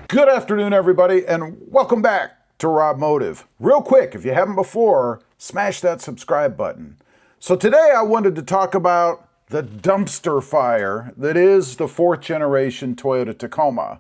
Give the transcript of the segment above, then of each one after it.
Good afternoon, everybody, and welcome back to RobMotive. Real quick, if you haven't before, smash that subscribe button. So today I wanted to talk about the dumpster fire that is the fourth generation Toyota Tacoma.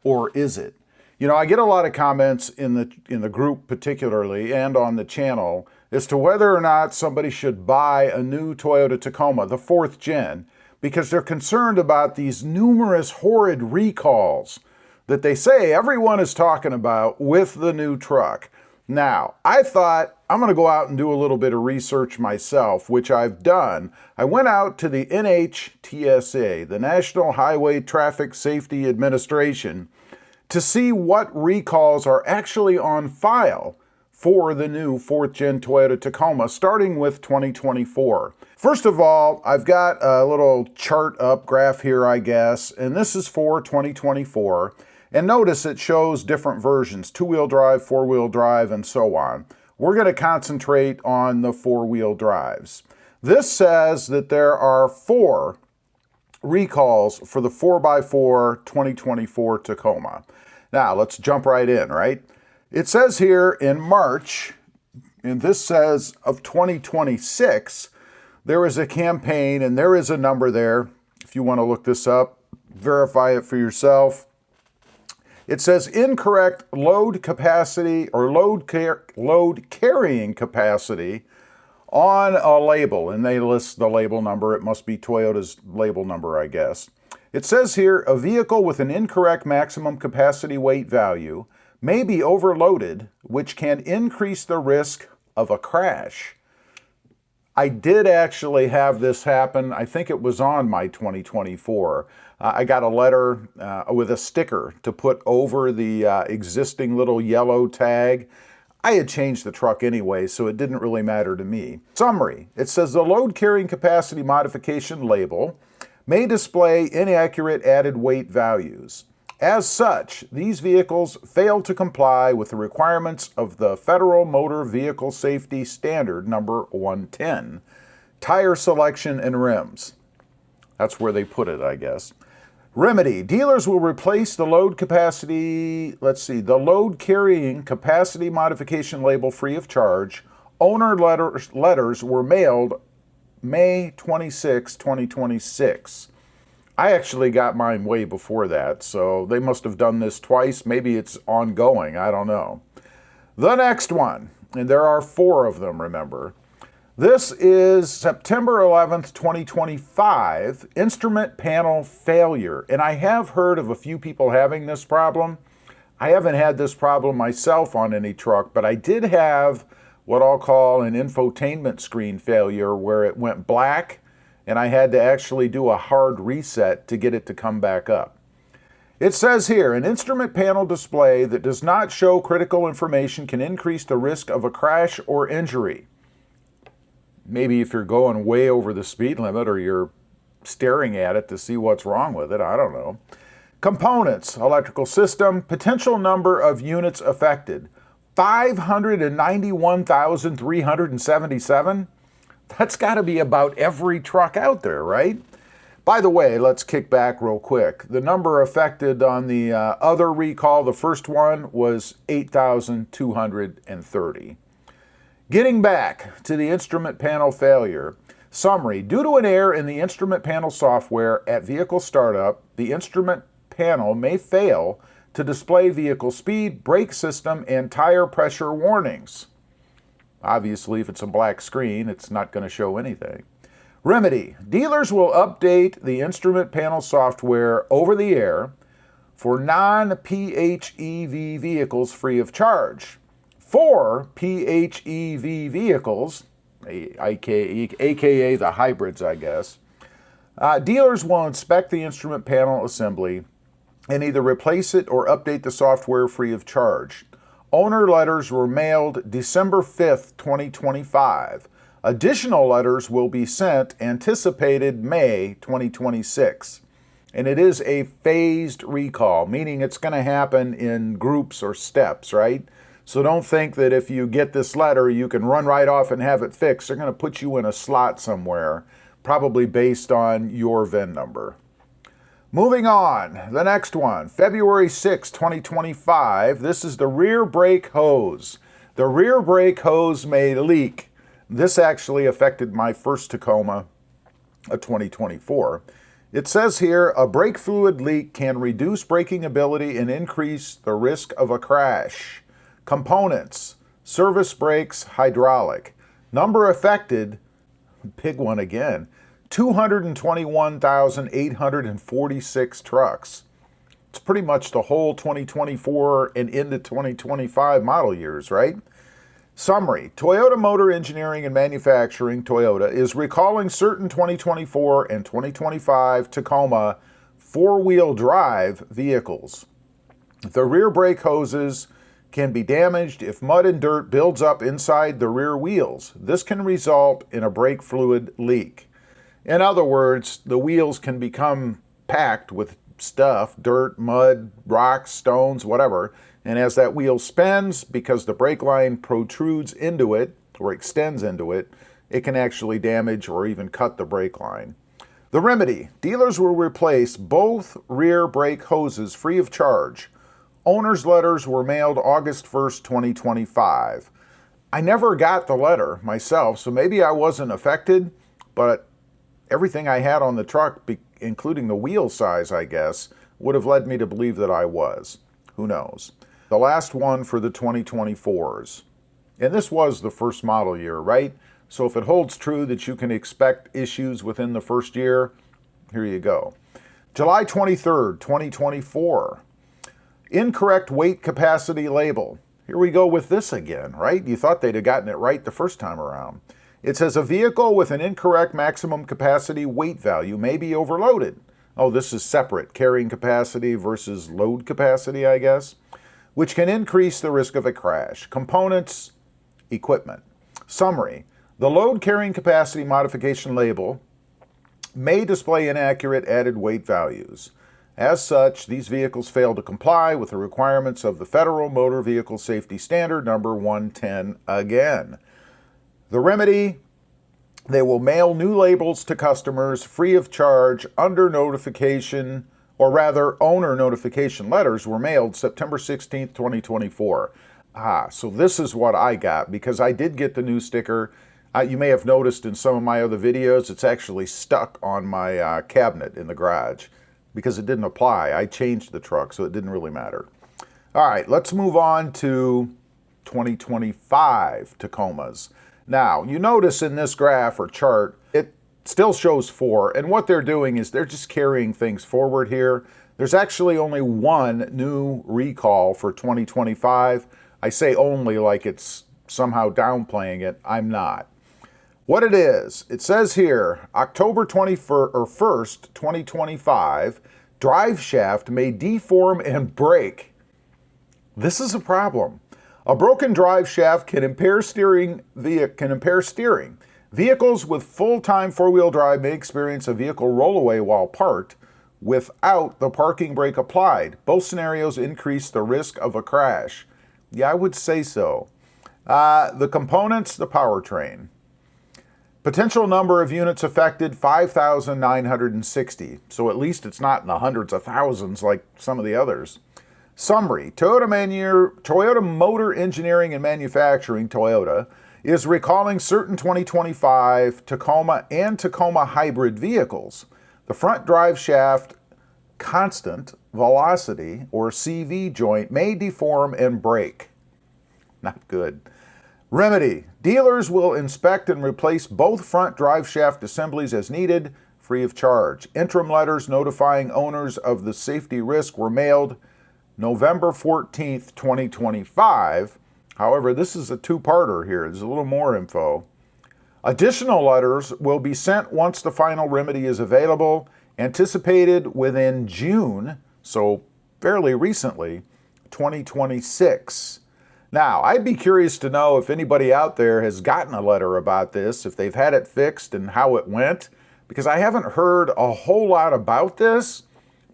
Or is it? You know, I get a lot of comments in the group particularly and on the channel as to whether or not somebody should buy a new Toyota Tacoma, the fourth gen, because they're concerned about these numerous horrid recalls that they say everyone is talking about with the new truck. Now, I thought I'm going to go out and do a little bit of research myself, which I've done. I went out to the NHTSA, the National Highway Traffic Safety Administration, to see what recalls are actually on file for the new 4th Gen Toyota Tacoma, starting with 2024. First of all, I've got a little chart up graph here, I guess, and this is for 2024. And notice it shows different versions, 2-wheel drive, 4-wheel drive, and so on. We're going to concentrate on the 4-wheel drives. This says that there are 4 recalls for the 4x4 2024 Tacoma. Now, let's jump right in, right? It says here in March, and this says of 2026, there is a campaign and there is a number there. If you want to look this up, verify it for yourself. It says incorrect load capacity or load carrying capacity on a label, and they list the label number. It must be Toyota's label number, I guess. It says here, a vehicle with an incorrect maximum capacity weight value may be overloaded, which can increase the risk of a crash. I did actually have this happen. I think it was on my 2024. I got a letter with a sticker to put over the existing little yellow tag. I had changed the truck anyway, so it didn't really matter to me. Summary. It says the load carrying capacity modification label may display inaccurate added weight values. As such, these vehicles fail to comply with the requirements of the Federal Motor Vehicle Safety Standard number 110, tire selection and rims. That's where they put it, I guess. Remedy. Dealers will replace the load carrying capacity modification label free of charge. Owner letters were mailed May 26, 2026. I actually got mine way before that, so they must have done this twice. Maybe it's ongoing, I don't know. The next one, and there are 4 of them, remember. This is September 11th, 2025, instrument panel failure. And I have heard of a few people having this problem. I haven't had this problem myself on any truck, but I did have what I'll call an infotainment screen failure where it went black and I had to actually do a hard reset to get it to come back up. It says here, an instrument panel display that does not show critical information can increase the risk of a crash or injury. Maybe if you're going way over the speed limit or you're staring at it to see what's wrong with it, I don't know. Components, electrical system, potential number of units affected, 591,377. That's got to be about every truck out there, right? By the way, let's kick back real quick. The number affected on the other recall, the first one, was 8,230. Getting back to the instrument panel failure. Summary. Due to an error in the instrument panel software at vehicle startup, the instrument panel may fail to display vehicle speed, brake system, and tire pressure warnings. Obviously, if it's a black screen, it's not going to show anything. Remedy. Dealers will update the instrument panel software over the air for non-PHEV vehicles free of charge. For PHEV vehicles, aka the hybrids, I guess, dealers will inspect the instrument panel assembly and either replace it or update the software free of charge. Owner letters were mailed December 5th, 2025. Additional letters will be sent anticipated May 2026. And it is a phased recall, meaning it's going to happen in groups or steps, right? So don't think that if you get this letter, you can run right off and have it fixed. They're going to put you in a slot somewhere, probably based on your VIN number. Moving on, the next one, February 6, 2025. This is the rear brake hose. The rear brake hose may leak. This actually affected my first Tacoma, a 2024. It says here, a brake fluid leak can reduce braking ability and increase the risk of a crash. Components, service brakes, hydraulic. Number affected, big one again, 221,846 trucks. It's pretty much the whole 2024 and into 2025 model years, right? Summary, Toyota Motor Engineering and Manufacturing, Toyota, is recalling certain 2024 and 2025 Tacoma four-wheel drive vehicles. The rear brake hoses can be damaged if mud and dirt builds up inside the rear wheels. This can result in a brake fluid leak. In other words, the wheels can become packed with stuff, dirt, mud, rocks, stones, whatever, and as that wheel spins, because the brake line protrudes into it or extends into it, it can actually damage or even cut the brake line. The remedy, dealers will replace both rear brake hoses free of charge. Owner's letters were mailed August 1st, 2025. I never got the letter myself, so maybe I wasn't affected, but everything I had on the truck, including the wheel size, I guess, would have led me to believe that I was. Who knows? The last one for the 2024s. And this was the first model year, right? So if it holds true that you can expect issues within the first year, here you go. July 23rd, 2024. Incorrect weight capacity label. Here we go with this again, right? You thought they'd have gotten it right the first time around. It says a vehicle with an incorrect maximum capacity weight value may be overloaded. Oh, this is separate, carrying capacity versus load capacity, I guess, which can increase the risk of a crash. Components, equipment. Summary, the load carrying capacity modification label may display inaccurate added weight values. As such, these vehicles fail to comply with the requirements of the Federal Motor Vehicle Safety Standard number 110 again. The remedy, they will mail new labels to customers free of charge under notification, or rather, owner notification letters were mailed September 16th, 2024. So this is what I got, because I did get the new sticker. You may have noticed in some of my other videos, it's actually stuck on my cabinet in the garage because it didn't apply. I changed the truck, so it didn't really matter. All right, let's move on to 2025 Tacomas. Now, you notice in this graph or chart, it still shows 4, and what they're doing is they're just carrying things forward here. There's actually only one new recall for 2025. I say only like it's somehow downplaying it. I'm not. What it is, it says here, October 1st, 2025, drive shaft may deform and break. This is a problem. A broken drive shaft can impair steering. Vehicles with full-time four-wheel drive may experience a vehicle rollaway while parked without the parking brake applied. Both scenarios increase the risk of a crash. Yeah, I would say so. The components, the powertrain. Potential number of units affected, 5,960. So at least it's not in the hundreds of thousands like some of the others. Summary, Toyota Motor Engineering and Manufacturing, Toyota, is recalling certain 2025 Tacoma and Tacoma hybrid vehicles. The front drive shaft constant velocity, or CV joint, may deform and break. Not good. Remedy, dealers will inspect and replace both front drive shaft assemblies as needed, free of charge. Interim letters notifying owners of the safety risk were mailed November 14th, 2025. However, this is a two-parter here. There's a little more info. Additional letters will be sent once the final remedy is available, anticipated within June, so fairly recently, 2026. Now, I'd be curious to know if anybody out there has gotten a letter about this, if they've had it fixed and how it went, because I haven't heard a whole lot about this,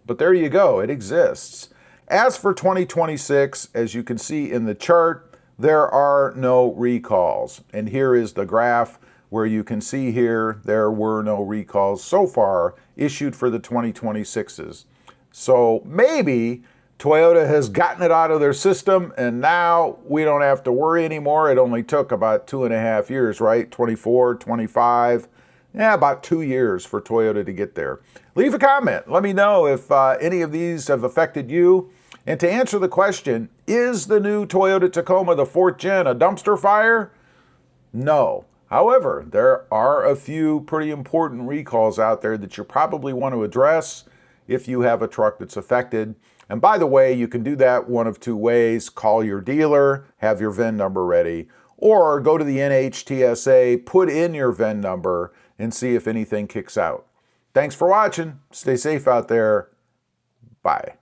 but there you go, it exists. As for 2026, as you can see in the chart, there are no recalls. And here is the graph where you can see here there were no recalls so far issued for the 2026s. So maybe Toyota has gotten it out of their system and now we don't have to worry anymore. It only took about 2.5 years, right? 24, 25, yeah, about 2 years for Toyota to get there. Leave a comment. Let me know if any of these have affected you. And to answer the question, is the new Toyota Tacoma, the 4th gen, a dumpster fire? No. However, there are a few pretty important recalls out there that you probably want to address if you have a truck that's affected. And by the way, you can do that one of two ways. Call your dealer, have your VIN number ready, or go to the NHTSA, put in your VIN number, and see if anything kicks out. Thanks for watching. Stay safe out there. Bye.